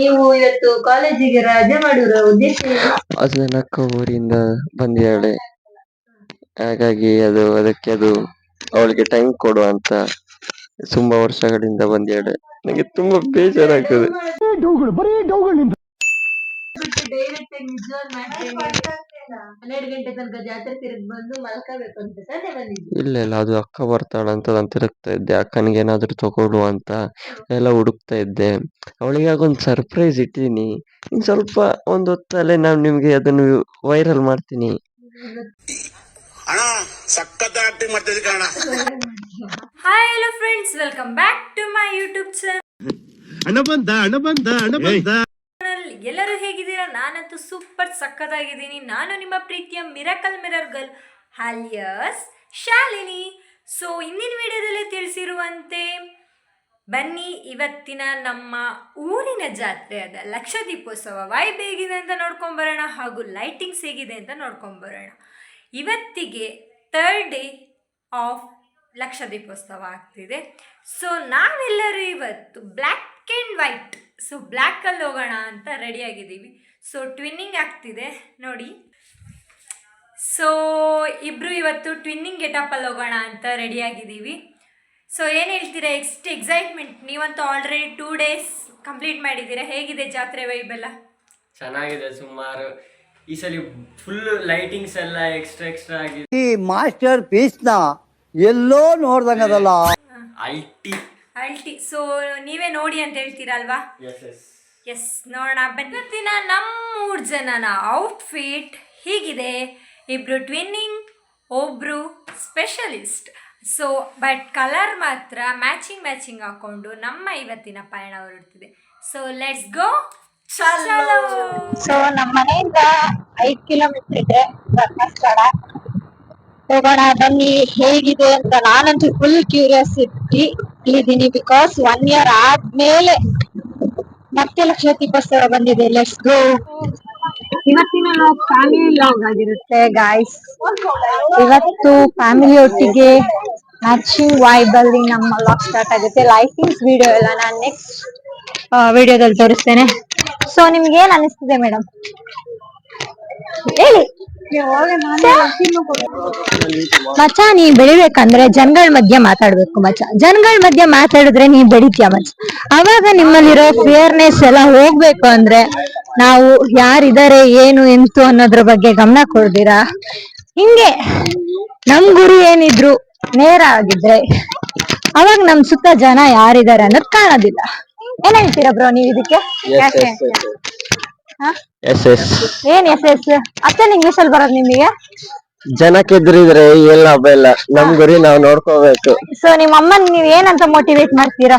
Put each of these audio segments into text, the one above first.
ನೀವು ಇವತ್ತು ಕಾಲೇಜಿಗೆ ರಜೆ ಮಾಡಿರೋ ಉದ್ದೇಶ ಅದು ನನ್ನ ಅಕ್ಕ ಊರಿಂದ ಬಂದಿದ್ದಾಳೆ, ಹಾಗಾಗಿ ಅದಕ್ಕೆ ಅವಳಿಗೆ ಟೈಮ್ ಕೊಡು ಅಂತ ತುಂಬಾ ವರ್ಷಗಳಿಂದ ಬಂದಿದ್ದಾಳೆ. ನನಗೆ ತುಂಬಾ ಬೇಜಾರಾಗ್ತದೆ. ಡೈರೆಕ್ಟ್ ಆಗಿ ನಿಜವಾಗ್ 12 ಗಂಟೆ ತನಕ ಜಾತ್ರೆ ತಿರುಗಿ ಬಂದು ಮಲ್ಕೋಬೇಕು ಅಂತ ತಾನೇ ಬಂದಿದ್ದು. ಇಲ್ಲ ಅದು ಅಕ್ಕ ಬರ್ತಾಳಂತ ನಾನು ತಿರುಗ್ತಾ ಇದ್ದೆ, ಅಕ್ಕನಿಗೆ ಏನಾದ್ರು ತಗೊಳ್ಳು ಅಂತ ಎಲ್ಲ ಹುಡುಕ್ತಾ ಇದ್ದೆ. ಅವಳಿಗೆ ಆಗೊಂದು ಸರ್ಪ್ರೈಸ್ ಇಟ್ಟಿನಿ, ಇನ್ ಸ್ವಲ್ಪ ಒಂದು ಹೊತ್ತಲ್ಲೇ ನಾನು ನಿಮ್ಗೆ ಅದನ್ನು ವೈರಲ್ ಮಾಡ್ತೀನಿ. Hi hello friends, welcome back to my YouTube channel. ಎಲ್ಲರೂ ಹೇಗಿದ್ದೀರಾ? ನಾನಂತೂ ಸೂಪರ್ ಸಕ್ಕತ್ತಾಗಿದ್ದೀನಿ. ನಾನು ನಿಮ್ಮ ಪ್ರೀತಿಯ miracle mirror girl alias Shalini. So ಇಂದಿನ ವಿಡಿಯೋದಲ್ಲಿ ತಿಳಿಸಿರುವಂತೆ ಬನ್ನಿ ಇವತ್ತಿನ ನಮ್ಮ ಊರಿನ ಜಾತ್ರೆ ಆದ ಲಕ್ಷ ದೀಪೋತ್ಸವ ವೈಬ್ ಹೇಗಿದೆ ಅಂತ ನೋಡ್ಕೊಂಬರೋಣ, ಹಾಗೂ ಲೈಟಿಂಗ್ಸ್ ಹೇಗಿದೆ ಅಂತ ನೋಡ್ಕೊಂಬರೋಣ. ಇವತ್ತಿಗೆ 3rd day of Laksha Deepotsava ಆಗ್ತಿದೆ. ಸೊ ನಾವೆಲ್ಲರೂ ಇವತ್ತು ಬ್ಲ್ಯಾಕ್ ಆ್ಯಂಡ್ ವೈಟ್, ಸೊ ಬ್ಲ್ಯಾಕಲ್ಲಿ ಹೋಗೋಣ ಅಂತ ರೆಡಿಯಾಗಿದ್ದೀವಿ. ಸೊ ಟ್ವಿನ್ನಿಂಗ್ ಆಗ್ತಿದೆ ನೋಡಿ. ಸೊ ಇಬ್ಬರು ಇವತ್ತು ಟ್ವಿನ್ನಿಂಗ್ ಗೆಟಪ್ಪಲ್ಲಿ ಹೋಗೋಣ ಅಂತ ರೆಡಿಯಾಗಿದ್ದೀವಿ. ಸೊ ಏನು ಹೇಳ್ತೀರಾ? ಎಕ್ಸೈಟ್ಮೆಂಟ್. ನೀವಂತೂ ಆಲ್ರೆಡಿ 2 ಡೇಸ್ ಕಂಪ್ಲೀಟ್ ಮಾಡಿದ್ದೀರಾ. ಹೇಗಿದೆ ಜಾತ್ರೆ ವೈಬೆಲ್ಲ? ಚೆನ್ನಾಗಿದೆ. ಸುಮಾರು ಈ ಸಲ ಫುಲ್ ಲೈಟಿಂಗ್ಸ್ ಎಲ್ಲ ಎಕ್ಸ್ಟ್ರಾ ಆಗಿದೆ. ಈ ಮಾಸ್ಟರ್ ಪೀಸ್ನ ಎಲ್ಲೋ ನೋಡ್ದಂಗದಲ್ಲ. ಅಲ್ಟಿ. ಸೊ ನೀವೇ ನೋಡಿ ಅಂತ ಹೇಳ್ತೀರಲ್ವಾ? ಎಸ್, ನೋಡೋಣ ಬನ್ನಿ. ಇವತ್ತಿನ ನಮ್ಮ 3 ಜನನ ಔಟ್ಫಿಟ್ ಹೀಗಿದೆ. ಇಬ್ಬರು ಟ್ವಿನ್ನಿಂಗ್, ಒಬ್ಬರು ಸ್ಪೆಷಲಿಸ್ಟ್. ಸೊ ಬಟ್ ಕಲರ್ ಮಾತ್ರ ಮ್ಯಾಚಿಂಗ್ ಹಾಕೊಂಡು ನಮ್ಮ ಇವತ್ತಿನ ಪಯಣ ಹೊರಡ್ತಿದೆ. So let's go. ಸೊ ನಮ್ಮ ಮನೆಯಿಂದ 5 ಕಿಲೋಮೀಟರ್ ಇದೆ ಧರ್ಮಸ್ಥಳ. ಹೋಗೋಣ ಬನ್ನಿ, ಹೇಗಿದೆ ಅಂತ. ನಾನಂತೂ ಫುಲ್ ಕ್ಯೂರಿಯಾಸಿಟಿ ಇದ್ದೀನಿ, ಬಿಕಾಸ್ 1 ಇಯರ್ ಆದ್ಮೇಲೆ ಮತ್ತೆ ಲಕ್ಷ ದೀಪೋತ್ಸವ ಬಂದಿದೆ. Let's go. ಇವತ್ತಿನ ಫ್ಯಾಮಿಲಿ ಲಾಗ್ ಆಗಿರುತ್ತೆ ಗಾಯ್ಸ್. ಇವತ್ತು ಫ್ಯಾಮಿಲಿ ಒಟ್ಟಿಗೆ ಮ್ಯಾಚಿಂಗ್ ವೈಬ್ ಅಲ್ಲಿ ನಮ್ಮ ಲಾಗ್ ಸ್ಟಾರ್ಟ್ ಆಗುತ್ತೆ. ಲೈಟಿಂಗ್ಸ್ ವಿಡಿಯೋ ಎಲ್ಲ ನಾನು ನೆಕ್ಸ್ಟ್ ವಿಡಿಯೋದಲ್ಲಿ ತೋರಿಸ್ತೇನೆ. ಸೊ ನಿಮ್ಗೆ ಏನ್ ಅನಿಸ್ತಿದೆ ಮೇಡಮ್ ಹೇಳಿ. ಮಚ್ಚ, ನೀ ಬೆಳಿಬೇಕಂದ್ರೆ ಜನಗಳ ಮಧ್ಯೆ ಮಾತಾಡ್ಬೇಕು ಮಚ್ಚ. ಜನಗಳ ಮಧ್ಯೆ ಮಾತಾಡಿದ್ರೆ ನೀ ಬೆಳಿತೀಯ ಮಚ್ಚ. ಅವಾಗ ನಿಮ್ಮಲ್ಲಿರೋ ಫಿಯರ್ನೆಸ್ ಎಲ್ಲ ಹೋಗ್ಬೇಕು ಅಂದ್ರೆ ನಾವು ಯಾರಿದ್ದಾರೆ ಏನು ಎಂತು ಅನ್ನೋದ್ರ ಬಗ್ಗೆ ಗಮನ ಕೊಡ್ದಿರಾ ಹಿಂಗೆ ನಮ್ ಗುರಿ ಏನಿದ್ರು ನೇರ ಆಗಿದ್ರೆ ಅವಾಗ ನಮ್ ಸುತ್ತ ಜನ ಯಾರಿದ್ದಾರೆ ಅನ್ನೋದು ಕಾಣೋದಿಲ್ಲ. ಏನ್ ಹೇಳ್ತೀರಾ ಬ್ರೋ ನೀವ್ ಇದಕ್ಕೆ? ಏನ್ ಎಸ್ ಅಷ್ಟೇ ಇಂಗ್ಲಿಷ್ ಅಲ್ಲಿ ಬರೋದು ನಿಮಗೆ? ಜನಕ್ಕೆ ಎದುರಿದ್ರೆ ಎಲ್ಲ ಬೆಲ್ಲ, ನಮ್ ಗುರಿ ನಾವು ನೋಡ್ಕೋಬೇಕು. ಸೊ ನಿಮ್ಮ ಅಮ್ಮನ್ ನೀವ್ ಏನಂತ ಮೋಟಿವೇಟ್ ಮಾಡ್ತೀರಾ?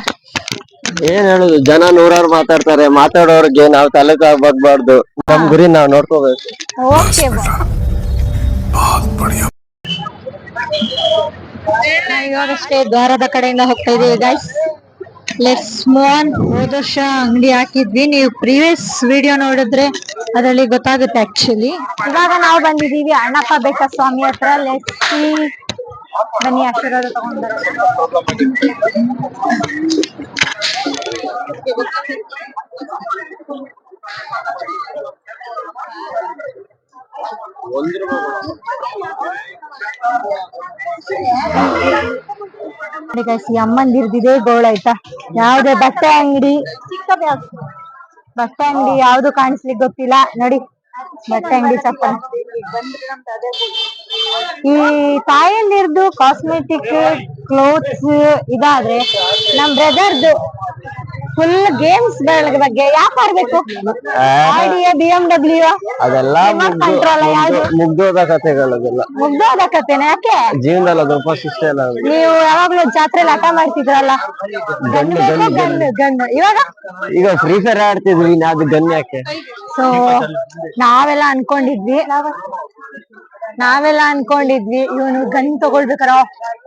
ಏನ್ ಹೇಳುದು, ಜನ 100 ಮಾತಾಡ್ತಾರೆ, ಮಾತಾಡೋರ್ಗೆ ನಾವು ತಲೆ ಬಾಗ್ಬಾರ್ದು, ನಮ್ ಗುರಿ ನಾವು ನೋಡ್ಕೋಬೇಕು. ಓಕೆ, ಇವಾಗಷ್ಟೇ ದ್ವಾರದ ಕಡೆಯಿಂದ ಹೋಗ್ತಾ ಇದೀವಿ ಗೈಸ್. Let's move on. ಹೋದ ವರ್ಷ ಅಂಗಡಿ ಹಾಕಿದ್ವಿ, ನೀವು ಪ್ರೀವಿಯಸ್ ವಿಡಿಯೋ ನೋಡಿದ್ರೆ ಅದರಲ್ಲಿ ಗೊತ್ತಾಗುತ್ತೆ ಆಕ್ಚುಲಿ. ಇವಾಗ ನಾವು ಬಂದಿದೀವಿ ಅಣ್ಣಪ್ಪ ಬೆಟ್ಟ ಸ್ವಾಮಿ ಹತ್ರ. ಲೆಟ್ಸ್ ಸಿ, ಬನ್ನಿ ಆಶೀರ್ವಾದ ತಗೊಂಡ್ ಬರೋಣ. ಈ ಅಮ್ಮಂದಿರ್ದಿದೆ ಗೋಳ ಆಯ್ತಾ. ಯಾವ್ದೇ ಬಟ್ಟೆ ಅಂಗಡಿ ಯಾವ್ದು ಕಾಣಿಸ್ಲಿಕ್ಕೆ ಗೊತ್ತಿಲ್ಲ ನೋಡಿ. ಬಟ್ಟೆ ಅಂಗಡಿ ಚಪ್ಪಲ್. ಈ ತಾಯಂದಿರ್ದು ಕಾಸ್ಮೆಟಿಕ್ ಕ್ಲೋತ್ಸ್ ಇದಾದ್ರೆ ನಮ್ ಬ್ರದರ್ದು ಫುಲ್ ಗೇಮ್ಸ್ ಗಳ ಬಗ್ಗೆ ಯಾಕೆ ಆಡ್ಬೇಕು? ಆಡಿಯ BMW ಅದೆಲ್ಲ ಮುಗ್ದೋದ ಕಥೆಗಳದೆಲ್ಲ. ಮುಗ್ದೋದ ಕಥೆನ? ಯಾಕೆ ಜೀವನದಲ್ಲಿ ಅದು ಉಪಶಿಷ್ಟ ಇಲ್ಲ. ನೀವು ಯಾವಾಗ್ಲೂ ಜಾತ್ರೆಲಿ ಆಟ ಮಾಡ್ತಿದ್ರಲ್ಲ, ಗನ್ ಈಗ ಫ್ರೀ ಫೈರ್ ಆಡ್ತಿದ್ವಿ, ಅದು ಗನ್ ಯಾಕೆ? ಸೊ ನಾವೆಲ್ಲ ಅನ್ಕೊಂಡಿದ್ವಿ ಇವನು ಗನ್ ತಗೊಳ್ಬೇಕಾರ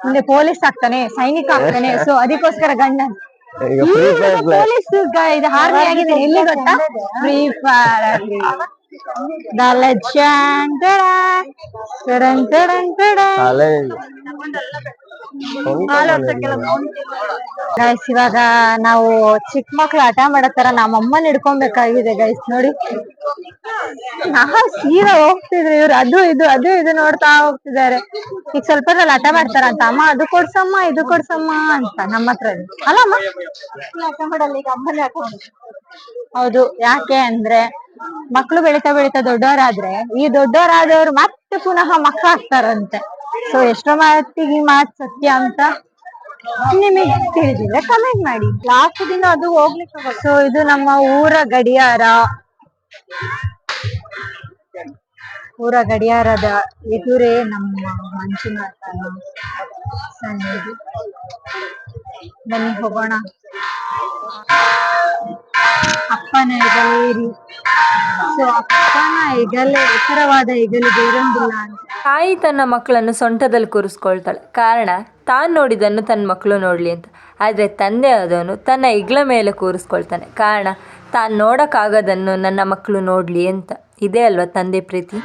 ಮುಂದೆ ಪೊಲೀಸ್ ಆಗ್ತಾನೆ, ಸೈನಿಕ ಆಗ್ತಾನೆ. ಸೊ ಅದಕ್ಕೋಸ್ಕರ ಗನ್ ಪೊಲೀಸ್ ಇದು ಆರ್ಮಿ ಆಗಿದೆ. ಎಲ್ಲಿ ಗೊತ್ತಾ? Free fire the legend. Guys ಇವಾಗ ನಾವು ಚಿಕ್ಕ ಮಕ್ಳು ಆಟ ಮಾಡತ್ತಾರ ನಮ್ಮಮ್ಮನ ಹಿಡ್ಕೊಬೇಕಾಗಿದೆ ಗೈಸ್ ನೋಡಿ. ಸೀದಾ ಹೋಗ್ತಿದ್ರು ಇವ್ರು, ಅದು ಇದು ನೋಡ್ತಾ ಹೋಗ್ತಿದ್ದಾರೆ. ಈಗ ಸ್ವಲ್ಪ ಆಟ ಮಾಡ್ತಾರಂತ, ಅಮ್ಮ ಅದು ಕೊಡ್ಸಮ್ಮ ಇದು ಕೊಡ್ಸಮ್ಮ ಅಂತ ನಮ್ಮ ಹತ್ರ ಅಲ್ಲಮ್ಮ ಆಟ ಮಾಡಲ್ಲ. ಈಗ ಅಮ್ಮನೇ ಆಟ ಮಾಡುದು. ಹೌದು, ಯಾಕೆ ಅಂದ್ರೆ ಮಕ್ಳು ಬೆಳಿತಾ ಬೆಳಿತಾ ದೊಡ್ಡವರಾದ್ರೆ ಈ ದೊಡ್ಡವರಾದವ್ರು ಮತ್ತೆ ಪುನಃ ಮಕ್ಕಳಾಗ್ತಾರಂತೆ. ಸೊ ಎಷ್ಟೋ ಮಾತಿಗೆ ಈ ಮಾತು ಸತ್ಯ ಅಂತ ನಿಮಗೆ ತಿಳಿದಿದ್ರೆ ಕಮೆಂಟ್ ಮಾಡಿ. ಲಾಸ್ಟ್ ದಿನ ಅದು ಹೋಗ್ಲಿಕ್ಕೆ. ಸೊ ಇದು ನಮ್ಮ ಊರ ಗಡಿಯಾರದ ಎದುರೇ ನಮ್ಮ ಮಂಜುನಾಥನ ಸನ್ನಿಧಿ. ಬನ್ನಿ ಹೋಗೋಣ. ಅಪ್ಪನ ಹೆಗಲೇರಿ. ಸೊ ಅಪ್ಪನ ಹೆಗಲೇ ಎತ್ತರವಾದ ಹೆಗಲು ಬೇರೊಂದಿಲ್ಲ ಅಂತ. ತಾಯಿ ತನ್ನ ಮಕ್ಕಳನ್ನು ಸೊಂಟದಲ್ಲಿ ಕೂರಿಸ್ಕೊಳ್ತಾಳೆ, ಕಾರಣ ತಾನು ನೋಡಿದ್ದನ್ನು ತನ್ನ ಮಕ್ಕಳು ನೋಡಲಿ ಅಂತ. ಆದರೆ ತಂದೆ ಆದವನು ತನ್ನ ಹೆಗ್ಲ ಮೇಲೆ ಕೂರಿಸ್ಕೊಳ್ತಾನೆ, ಕಾರಣ ತಾನು ನೋಡೋಕ್ಕಾಗೋದನ್ನು ನನ್ನ ಮಕ್ಕಳು ನೋಡಲಿ ಅಂತ. ಇದೇ ಅಲ್ವಾ ತಂದೆ ಪ್ರೀತಿ.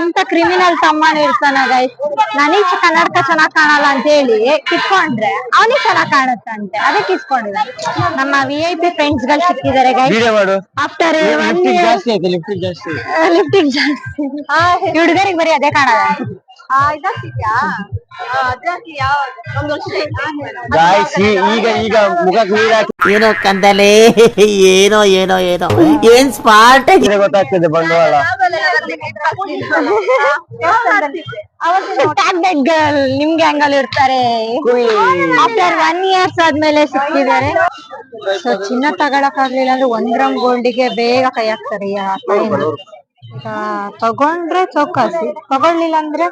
ಇಂಥ ಕ್ರಿಮಿನಲ್ ತಮ್ಮನ ಇರ್ತಾನ ಗೈಸ್. ನನಗ್ ಕನ್ನಡಕ ಚೆನ್ನಾಗ್ ಕಾಣಲ್ಲ ಅಂತ ಹೇಳಿ ಕಿತ್ಕೊಂಡ್ರೆ ಅವನಿಗೆ ಚೆನ್ನಾಗ್ ಕಾಣುತ್ತಂತೆ, ಅದಕ್ಕೆ ಕಿತ್ಕೊಂಡಿದ್ದಾರೆ. ನಮ್ಮ VIP ಫ್ರೆಂಡ್ಸ್ ಗಳು ಸಿಕ್ಕಿದ್ದಾರೆ ಗೈಸ್. ಆಫ್ಟರ್ ಲಿಫ್ಟಿಂಗ್ ಜಾಸ್ತಿ ಹುಡುಗರಿಗೆ ಬರೀ ಅದೇ ಕಾಣಲ್ಲ. ಈಗ ಮುಖಕ್ಕೆ ನೀರ್ ಹಾಕಿ ಏನೋ ಕಂದಲೆ ಏನೋ ಏನೋ ಏನೋ ಏನ್ ಸ್ಪಾಟ್ ಗೊತ್ತಾಗ್ತದೆ ಬಂಡವಾಳ. ನಿಮ್ಗೆ ಹಂಗಲ್ಲಿ ಇರ್ತಾರೆ. ಆಫ್ಟರ್ 1 years ಆದ್ಮೇಲೆ ಸಿಕ್ಕಿದ್ದಾರೆ. ಸೊ ಚಿನ್ನ ತಗೊಳಕ್ ಆಗ್ಲಿಲ್ಲ ಅಂದ್ರೆ 1 ಗ್ರಾಮ್ ಗೋಲ್ಡಿಗೆ ಬೇಗ ಕೈ ಹಾಕ್ತಾರೆ. ಈಗ ತಗೊಂಡ್ರೆ ಚೌಕಾಸಿ, ತಗೊಳ್ಳಿಲ್ಲ ಅಂದ್ರೆ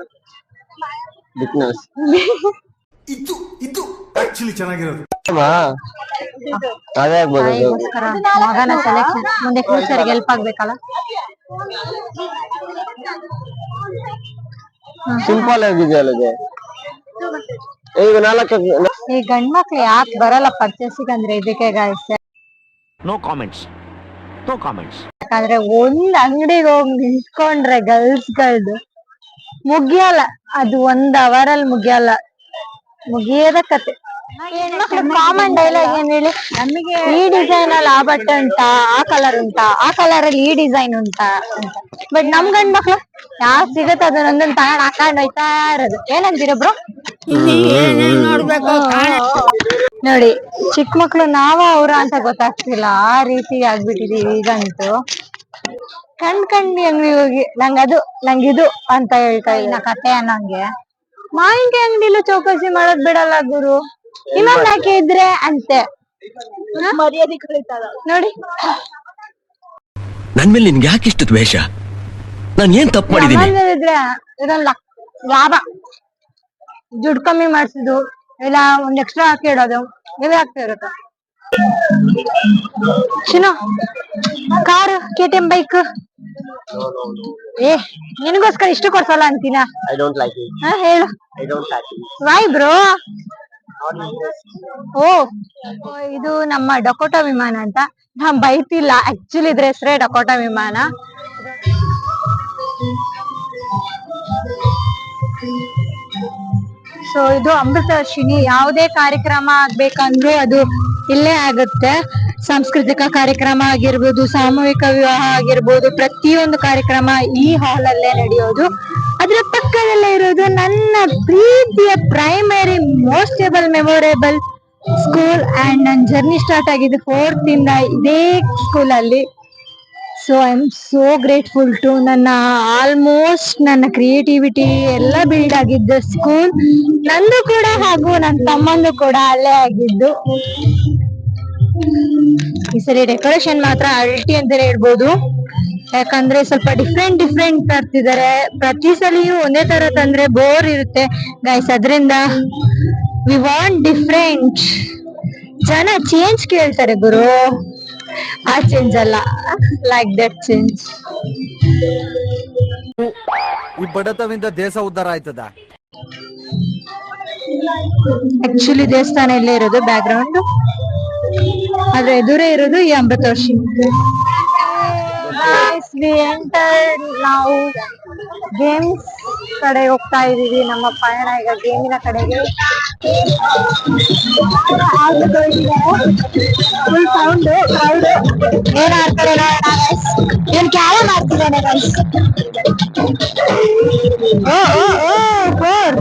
ಇದು ಆಕ್ಚುಲಿ ಚೆನ್ನಾಗಿರೋದು. ಅದೇ ಆಗ್ಬೋದು. ಮಗನ ಸೆಲೆಕ್ಷನ್ ಮುಂದೆ ಫ್ಯೂಚರ್ಗೆ ಹೆಲ್ಪ್ ಆಗ್ಬೇಕಲ್ಲ. ಸಿಂಪಲ್ ಆಗಿದೆಯಲ್ಲ ಇದು. ಈಗ 4 ಈ ಗಂಡ್ ಮಕ್ಳು ಯಾಕೆ ಬರಲ್ಲ ಪರ್ಚೇಸಿಗೆ ಅಂದ್ರೆ ಇದಕ್ಕೆ ಗಾಯ್ಸ್. No comments. ಯಾಕಂದ್ರೆ ಒಂದ್ ಅಂಗಡಿಗೆ ಹೋಗಿ ನಿಂತ್ಕೊಂಡ್ರೆ ಗರ್ಲ್ಸ್ಗಳ್ದು ಮುಗಿಯಲ್ಲ, ಅದು 1 hour ಅಲ್ಲಿ ಮುಗಿಯದ ಕತೆ. ಹೆಣ್ಮಕ್ಳು ಕಾಮನ್ ಡೈಲಾಗ್ ಏನ್ ಹೇಳಿ, ನಮಗೆ ಈ ಡಿಸೈನ್ ಅಲ್ಲಿ ಆ ಬಟ್ಟೆ ಉಂಟಾ, ಆ ಕಲರ್ ಉಂಟಾ, ಆ ಕಲರ್ ಅಲ್ಲಿ ಈ ಡಿಸೈನ್ ಉಂಟಾ ಅಂತ. ಬಟ್ ನಮ್ ಗಂಡ್ ಮಕ್ಳು ಯಾವ ಸಿಗತ್ತ ಅದನ್ನೊಂದೊಂದ್ ತಗೊಂಡ್ ಹಾಕೊಂಡ್ ಹೋಯ್ತಾ ಇರೋದು. ಏನಂತೀರ ಬ್ರೋ? ನೋಡಿ ಚಿಕ್ಕ ಮಕ್ಳು ನಾವ ಅವ್ರ ಅಂತ ಗೊತ್ತಾಗ್ತಿಲ್ಲ, ಆ ರೀತಿ ಆಗ್ಬಿಟ್ಟಿದೀವಿ ಈಗಂತೂ. ಕಂಡಿ ಅಂಗಡಿ ಹೋಗಿ ನಂಗಿದು ಅಂತ ಹೇಳ್ತಾ ಇದ್ದ ಕತೆ ಅನ್ನಂಗೆ ಮಾವಿನಕಾಯಿ ಅಂಗಡಿಲೂ ಚೌಕಾಸಿ ಮಾಡೋದ್ ಬಿಡಲ್ಲ ಗುರು. ಇನ್ನೊಂದ್ ಹಾಕಿ ಇದ್ರೆ ಅಂತೆ ಮರ್ಯಾದೆ ಕಳೀತದ ನೋಡಿ. ನನ್ ಮೇಲೆ ನಿನ್ಗೆ ಯಾಕೆ ಇಷ್ಟು ದ್ವೇಷ? ನಾನು ಏನ್ ತಪ್ಪು ಮಾಡಿದೀನಿ? ಇದ್ರೆ ಇದೊಂದ್ ಲಾಭ, ದುಡ್ಡು ಕಮ್ಮಿ ಮಾಡ್ಸಿದ್ದು ಇಲ್ಲ ಒಂದ್ ಎಕ್ಸ್ಟ್ರಾ ಹಾಕಿ ಇಡೋದು ಇವೇ ಆಗ್ತಾ ಇರುತ್ತೆ. ಚಿನ್ನು ಕಾರು, KTM ಬೈಕ್ ನಿನಗೋಸ್ಕರ ಇಷ್ಟು ಕೊಡ್ಸಲ್ಲ ಅಂತೀನ. ಹೇಳು ವೈ ಬ್ರೋ? ಇದು ನಮ್ಮ ಡಕೋಟಾ ವಿಮಾನ ಅಂತ. ನಾನ್ ಬೈತಿಲ್ಲ, ಆಕ್ಚುಲಿ ಇದ್ರ ಹೆಸರೇ ಡಕೋಟಾ ವಿಮಾನ. ಸೊ ಇದು ಅಮೃತವರ್ಷಿಣಿ. ಯಾವುದೇ ಕಾರ್ಯಕ್ರಮ ಆಗ್ಬೇಕಂದ್ರೂ ಅದು ಇಲ್ಲೇ ಆಗುತ್ತೆ. ಸಾಂಸ್ಕೃತಿಕ ಕಾರ್ಯಕ್ರಮ ಆಗಿರ್ಬೋದು, ಸಾಮೂಹಿಕ ವಿವಾಹ ಆಗಿರ್ಬೋದು, ಪ್ರತಿಯೊಂದು ಕಾರ್ಯಕ್ರಮ ಈ ಹಾಲ್ ಅಲ್ಲೇ ನಡೆಯೋದು. ಅದ್ರ ಪಕ್ಕದಲ್ಲೇ ಇರೋದು ನನ್ನ ಪ್ರೀತಿಯ ಪ್ರೈಮರಿ ಮೋಸ್ಟೇಬಲ್ ಮೆಮೊರೇಬಲ್ ಸ್ಕೂಲ್. ಅಂಡ್ ನನ್ನ ಜರ್ನಿ ಸ್ಟಾರ್ಟ್ ಆಗಿದೆ 4th ಇಂದ ಇದೇ ಸ್ಕೂಲ್ ಅಲ್ಲಿ. So I am so grateful to almost ನನ್ನ ಕ್ರಿಯೇಟಿವಿಟಿ ಎಲ್ಲ ಬಿಲ್ಡ್ ಆಗಿದ್ದ ಸ್ಕೂಲ್ ನಂದು ಕೂಡ, ಹಾಗೂ ನನ್ನ ತಮ್ಮಂದು ಕೂಡ ಅಲ್ಲೇ ಆಗಿದ್ದು. ಈ ಸರಿ ಡೆಕೋರೇಷನ್ ಮಾತ್ರ ಅಲ್ಟಿ ಅಂತಾನೆ ಹೇಳ್ಬೋದು. ಯಾಕಂದ್ರೆ ಸ್ವಲ್ಪ ಡಿಫ್ರೆಂಟ್ ತರ್ತಿದ್ದಾರೆ. ಪ್ರತಿ ಸಲಿಯೂ ಒಂದೇ ತರ ತಂದ್ರೆ ಬೋರ್ ಇರುತ್ತೆ ಗೈಸ್. ಅದ್ರಿಂದ ವಿ ವಾಂಟ್ ಡಿಫ್ರೆಂಟ್. ಜನ ಚೇಂಜ್ ಕೇಳ್ತಾರೆ ಗುರು, ಆ ಚೇಂಜ್ ಅಲ್ಲ, ಲೈಕ್ ದಟ್ ಚೇಂಜ್. ಈ ಬಡತವಿಂದ ದೇಶ ಉದ್ಧಾರ ಆಯ್ತದ. ಆಕ್ಚುಲಿ ದೇವಸ್ಥಾನ ಇಲ್ಲೇ ಇರೋದು ಬ್ಯಾಕ್ ಗ್ರೌಂಡ್, ಅದ್ರ ಎದುರೇ ಇರೋದು ಈ Amritavarshini. We entered now games ಕಡೆ ಹೋಗ್ತಾ ಇದೀವಿ. ನಮ್ಮ ಪಯಣ ಈಗ ಗೇಮಿನ ಕಡೆಗೆ. ಫುಲ್ ಸೌಂಡ್ ಕ್ರೌಡ್ ಏನ್ ಆಡ್ತಾರೆ ನೋಡೋಣ ಗೈಸ್. ಇವನ್ ಕ್ಯಾರ ಮಾಡ್ತಿದ್ದಾನೆ ಗೈಸ್. ಓ ಓ ಓ ಫೋರ್.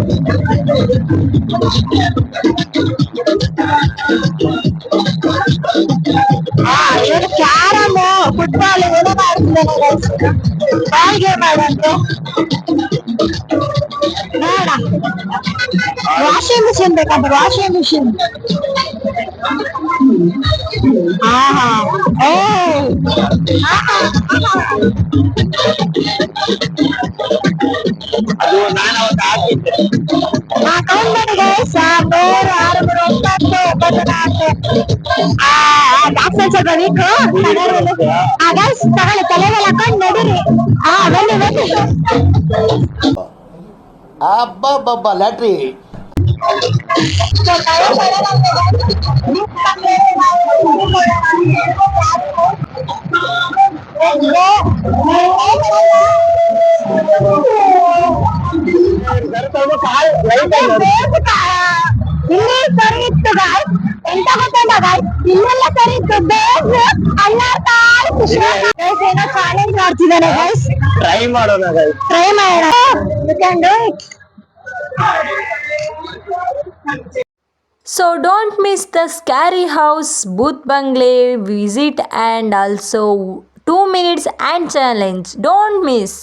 ಇವನು ಕ್ಯಾರಮ್ ಫುಟ್ಬಾಲ್ ಏನೋ ಮಾಡ್ತಿದ್ದಾನೆ ಗೈಸ್. ಬಾಲ್ ಗೇಮ್ ಆಡಂತೆ ನೋಡ. ವಾಷಿಂಗ್ ಮಿಷಿನ್ ಬೇಕಾದ್ರೆ ವಾಷಿಂಗ್ ಮಿಷಿನ್. ಓ ಕೌಂಟ್ ಮಾಡಿ ಗೈಸ್. 3, 6, 9, 10 ಸ್ವಲ್ಪ ವೀಕು ಗೈಸ್. ತಗೊಳ್ಳಿ ತಲೆಗೆ ಹಾಕೊಂಡು ನಡೀರಿ. ಬನ್ನಿ ಬನ್ನಿ. ಅಬ್ಬಬ್ಬಬ್ಬ ಲ್ಯಾಟ್ರಿ ಇಲ್ಲಿ ಸರಿ ಇತ್ತು ಗಾಯ್ಸ್. ಎಂತ ಗೊತ್ತಲ್ಲ ಗಾಯ್ಸ್, ಇಲ್ಲೆಲ್ಲ ಸರಿ ಇತ್ತು. ಬೇಸ್ ಏನೋ ಚಾಲೆಂಜ್ ಮಾಡ್ತಿದ್ದಾನೆ ಗೈಸ್. ಟ್ರೈ ಮಾಡೋಣ guys. ಟ್ರೈ ಮಾಡೋಣ. You can do it. So don't miss the scary house, booth bungalow visit and also 2 minutes and challenge. Don't miss.